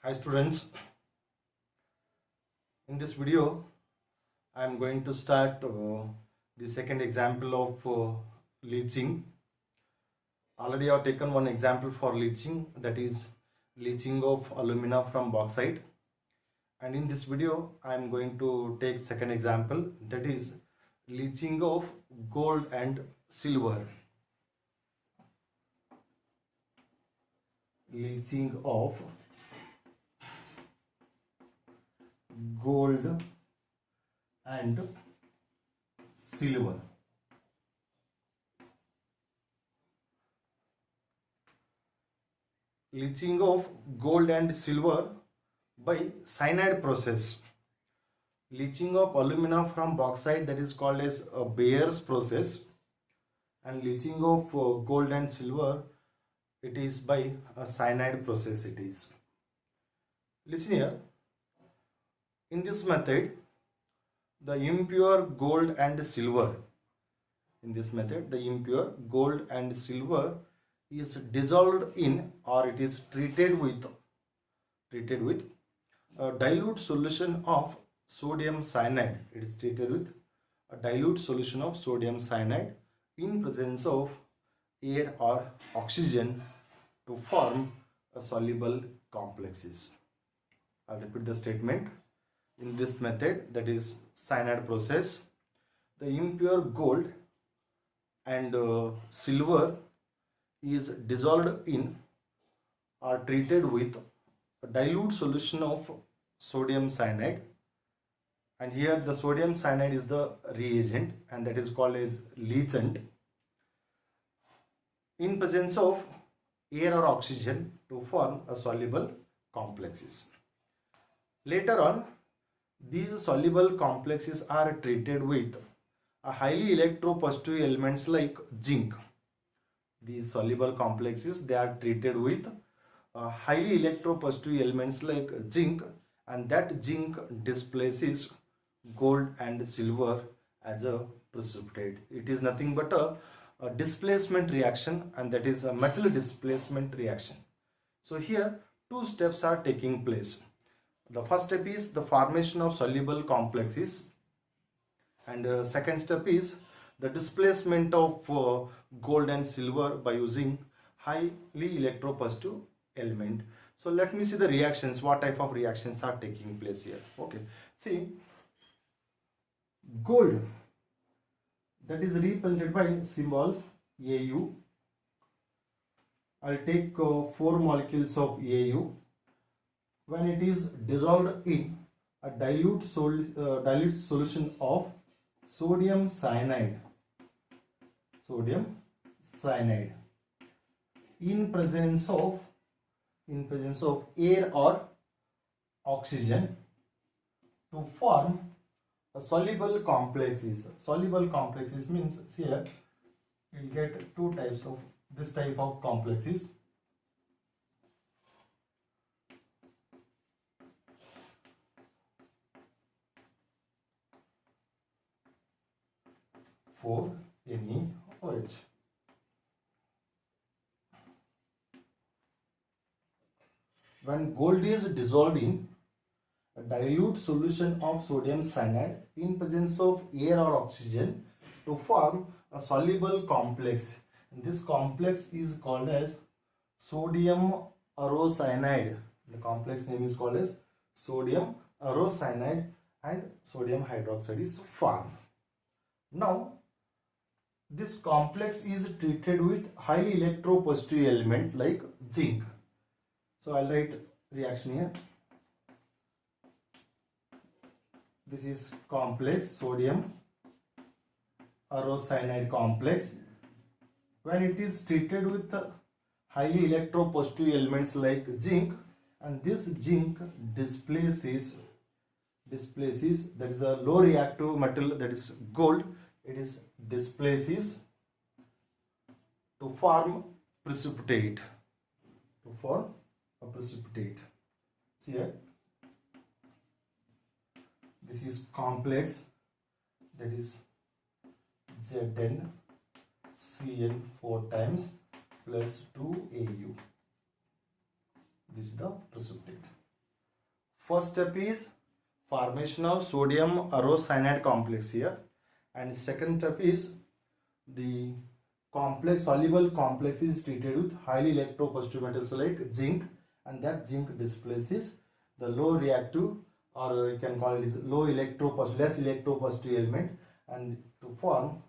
Hi students, in this video I am going to start the second example of leaching. Already I have taken one example for leaching, that is leaching of alumina from bauxite, and in this video I am going to take second example, that is leaching of gold and silver. Leaching of gold and silver. Leaching of gold and silver by cyanide process. Leaching of alumina from bauxite, that is called as a Bayer's process, and leaching of gold and silver, it is by a cyanide process. It is. Listen here. In this method, the impure gold and silver. In this method, the impure gold and silver is dissolved in, or it is treated with a dilute solution of sodium cyanide. It is treated with a dilute solution of sodium cyanide in presence of air or oxygen to form a soluble complexes. I'll repeat the statement. In this method, that is cyanide process, the impure gold and silver is dissolved in or treated with a dilute solution of sodium cyanide, and here the sodium cyanide is the reagent, and that is called as leachant, in presence of air or oxygen to form a soluble complexes. Later on, these soluble complexes are treated with a highly electropositive elements like zinc. These soluble complexes, they are treated with highly electropositive elements like zinc, and that zinc displaces gold and silver as a precipitate. It is nothing but a displacement reaction, and that is a metal displacement reaction. So here two steps are taking place. The first step is the formation of soluble complexes, and second step is the displacement of gold and silver by using highly electropositive element. So let me see the reactions, what type of reactions are taking place here. Okay, see, gold, that is represented by symbol Au. I'll take 4 molecules of Au. When it is dissolved in a dilute solution of sodium cyanide in presence of air or oxygen to form a soluble complexes. Soluble complexes means here you will get two types of this type of complexes. For NeOH. When gold is dissolved in a dilute solution of sodium cyanide in presence of air or oxygen to form a soluble complex, and this complex is called as sodium aurocyanide. The complex name is called as sodium aurocyanide, and sodium hydroxide is formed. Now this complex is treated with highly electropositive element like zinc. So I'll write reaction here. This is complex, sodium aurocyanide complex. When it is treated with highly electropositive elements like zinc, and this zinc displaces, that is a low reactive metal, that is gold, it is displaces to form precipitate, See here, this is complex, that is ZnCl 4 times plus 2Au. This is the precipitate. First step is formation of sodium cyanide complex here, and second step is the complex soluble complex is treated with highly electropositive metals like zinc, and that zinc displaces the low reactive, or you can call it less electropositive element, and to form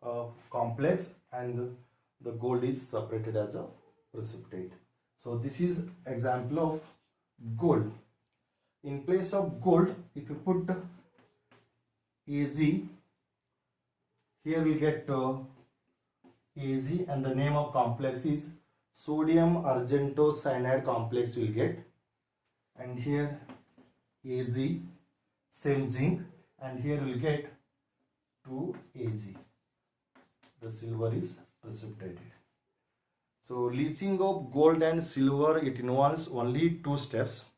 a complex, and the gold is separated as a precipitate. So this is example of gold. In place of gold, if you put Ag, here we get Ag, and the name of complex is sodium argentocyanide complex will get, and here Ag, same zinc, and here we will get 2Ag. The silver is precipitated. So leaching of gold and silver, it involves only two steps.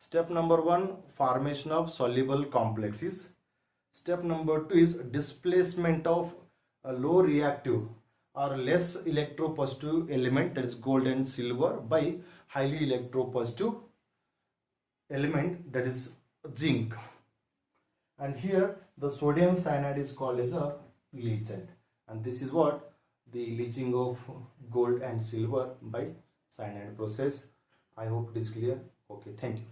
Step number 1, formation of soluble complexes. Step number 2 is displacement of a low reactive or less electropositive element, that is gold and silver, by highly electropositive element, that is zinc. And here the sodium cyanide is called as a leachant, and this is what the leaching of gold and silver by cyanide process. I hope it is clear. Okay, thank you.